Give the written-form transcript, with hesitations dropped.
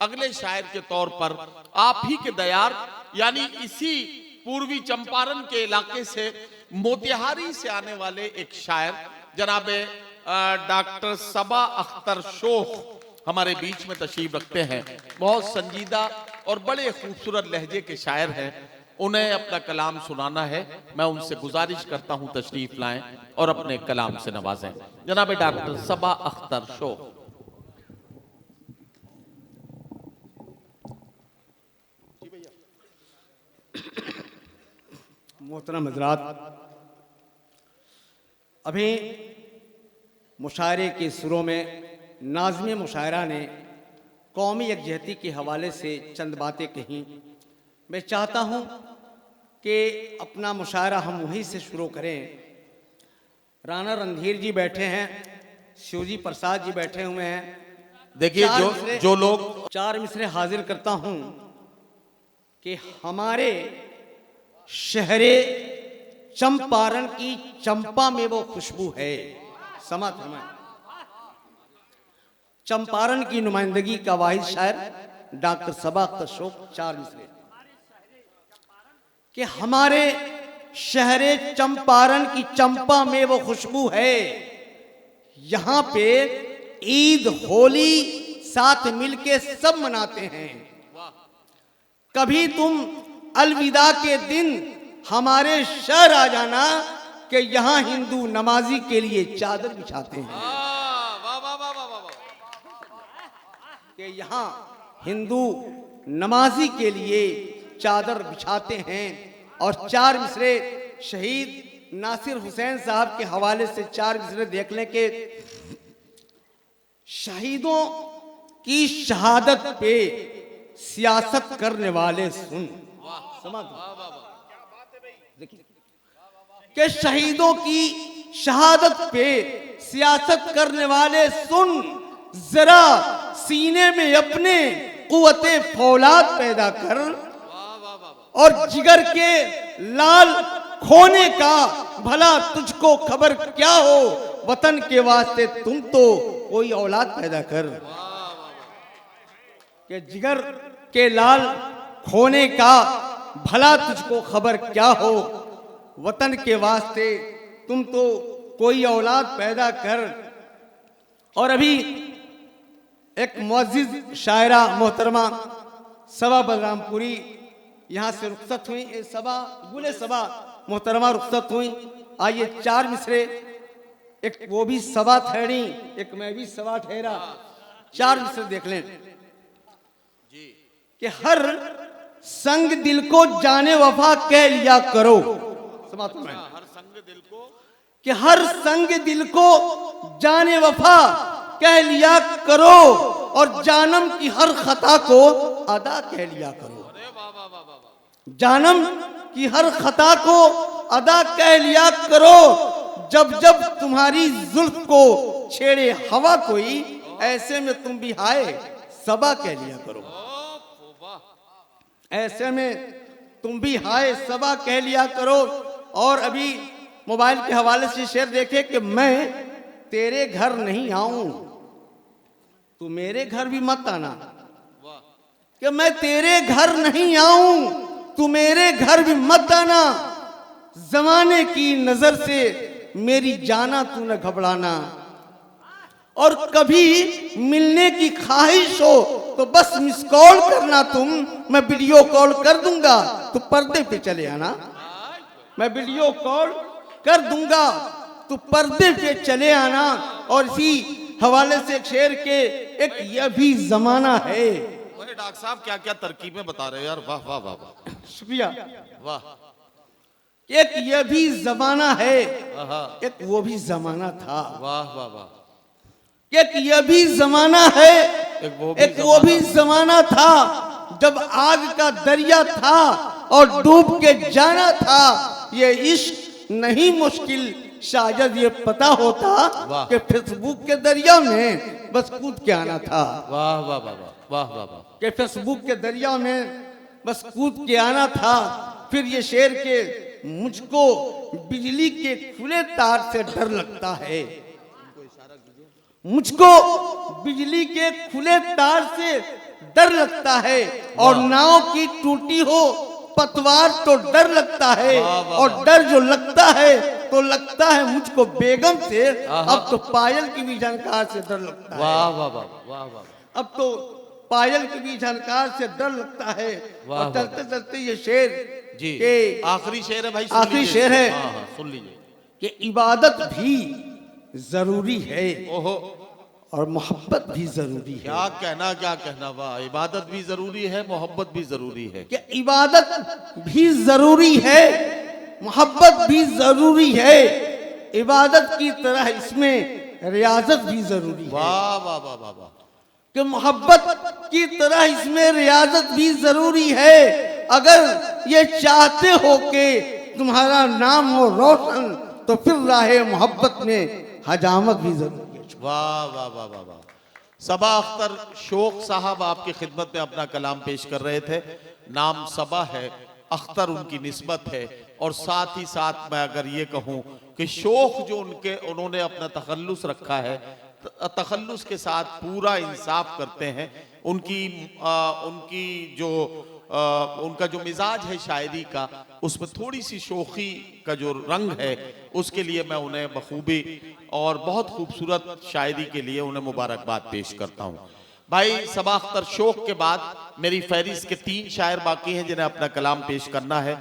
अगले शायर के तौर पर आप ही के दयार यानी इसी पूर्वी चंपारण के इलाके से मोतिहारी से आने वाले एक शायर जनाब डॉक्टर सबा अख्तर शोख हमारे बीच में तशरीफ रखते हैं। बहुत संजीदा और बड़े खूबसूरत लहजे के शायर हैं। उन्हें अपना कलाम सुनाना है। मैं उनसे गुजारिश करता हूं तशरीफ लाएं और अपने कलाम से नवाजें। जनाब डॉक्टर सबा अख्तर शोख। मोहतरम हज़रात, अभी मुशायरे के सुरों में नाज़िम मुशायरा ने कौमी यकजहती के हवाले से चंद बातें कहीं। मैं चाहता हूँ कि अपना मुशायरा हम वहीं से शुरू करें। राणा रणधीर जी बैठे हैं, शिवजी प्रसाद जी बैठे हुए हैं। देखिए जो लोग चार मिसरे हाजिर करता हूँ कि हमारे शहरे चंपारण की चंपा में वो खुशबू है। समात हमें चंपारण की नुमाइंदगी का वाहिद शायर डॉक्टर सबा अख्तर शोख। चार मिसरे कि हमारे शहरे चंपारण की चंपा में वो खुशबू है। यहाँ पे ईद होली साथ मिलके सब मनाते हैं। कभी तुम अलविदा के दिन हमारे शहर आ जाना कि यहाँ हिंदू नमाजी के लिए चादर बिछाते हैं। कि यहाँ हिंदू नमाजी के लिए चादर बिछाते हैं। और चार मिसरे शहीद नासिर हुसैन साहब के हवाले से चार मिसरे देख लें कि शहीदों की शहादत पे सियासत करने वाले सुन। समझ कि शहीदों की शहादत पे सियासत करने वाले सुन, जरा सीने में अपने कुव्वते फौलाद पैदा कर और जिगर के लाल खोने का भला तुझको खबर क्या हो। वतन के वास्ते तुम तो कोई औलाद पैदा कर। कि जिगर के लाल खोने का भला तुझको खबर क्या हो। वतन के वास्ते तुम तो कोई औलाद पैदा कर। और अभी एक मुअज़्ज़िज़ शायरा मोहतरमा सबा बलरामपुरी यहाँ से रुखसत हुई। सबा गुले सबा मोहतरमा रुखसत हुई। आइए चार मिसरे, एक वो भी सबा ठहरी, एक मैं भी सबा ठहरा। चार मिसरे देख लें कि हर संग दिल को जाने वफा कह लिया करो। समाप्त में हर संग दिल को कि हर संग दिल को जाने वफा कह लिया करो और जानम की हर खता को अदा कह लिया करो। जानम की हर खता को अदा कह लिया करो। जब जब तुम्हारी जुल्फ को छेड़े हवा कोई, ऐसे में तुम भी हाय सबा कह लिया करो। ऐसे में तुम भी हाय सबा कह लिया करो। और अभी मोबाइल के हवाले से शेर देखे कि मैं तेरे घर नहीं आऊं, तू मेरे घर भी मत आना। कि मैं तेरे घर नहीं आऊं, तू मेरे घर भी मत आना। जमाने की नजर से मेरी जाना तू न घबराना। और कभी मिलने की ख्वाहिश हो तो बस मिस कॉल करना तुम, मैं वीडियो कॉल कर दूंगा, तो पर्दे पे चले आना। मैं वीडियो कॉल कर दूंगा, तो पर्दे पे चले आना। और इसी हवाले से शेर के एक यह भी जमाना है। डॉक्टर साहब क्या क्या तरकीबें बता रहे हैं यार। वाह वाह वाह वाह, शुक्रिया। वाह, एक यह भी जमाना है, एक वो भी जमाना था। वाह वाह वाह। एक यह भी जमाना है, एक वो भी जमाना था जब आग का दरिया था और डूब के जाना था। ये इश्क नहीं मुश्किल, शायद ये पता होता कि फेसबुक के दरिया में बस कूद के आना था। वाह वाह वाह वाह वाह वाह। कि फेसबुक के दरिया में बस कूद के आना था। फिर ये शेर के मुझको बिजली के खुले तार से डर लगता है। मुझको बिजली के खुले तार से डर लगता है, और नाव की टूटी हो पतवार तो डर लगता है, और डर जो लगता है तो लगता है मुझको बेगम से, अब तो पायल की भी झनकार से डर लगता है। वाह वाह वाह वाह वाह। अब तो पायल की भी झनकार से डर लगता है। और चलते चलते ये शेर जी के आखिरी शेर है भाई, सुन आखिरी लीजिए। शेर है। हाँ हाँ सुन लीजिए। कि इबादत भी जरूरी है ओहो और मोहब्बत भी जरूरी है। क्या कहना, वाह। इबादत भी जरूरी है, मोहब्बत भी जरूरी है। कि इबादत भी जरूरी है, मोहब्बत भी जरूरी है, इबादत की तरह इसमें रियाजत भी जरूरी है। वाह वाह वाह वाह वाह। कि मोहब्बत की तरह इसमें रियाजत भी जरूरी है। अगर ये चाहते हो कि तुम्हारा नाम हो रोशन, तो फिर राहे मोहब्बत में हजामत भी जरूरी है। वाह वाह वाह वाह वाह। सबा अख्तर शोक साहब आपकी खिदमत में अपना कलाम पेश कर रहे थे। नाम सबा है, अख्तर उनकी निस्बत है, और साथ ही साथ मैं अगर ये कहूँ कि शोक जो उन्होंने अपना तखल्लुस रखा है, तखल्लुस के साथ पूरा इंसाफ करते हैं। उनकी जो उनका जो मिजाज है शायरी का, उसमें थोड़ी सी शोखी का जो रंग है, उसके लिए मैं उन्हें बखूबी और बहुत खूबसूरत शायरी के लिए उन्हें मुबारकबाद पेश करता हूँ। भाई सबा अख्तर शोक के बाद मेरी फहरिस्त के 3 शायर बाकी हैं जिन्हें अपना कलाम पेश करना है।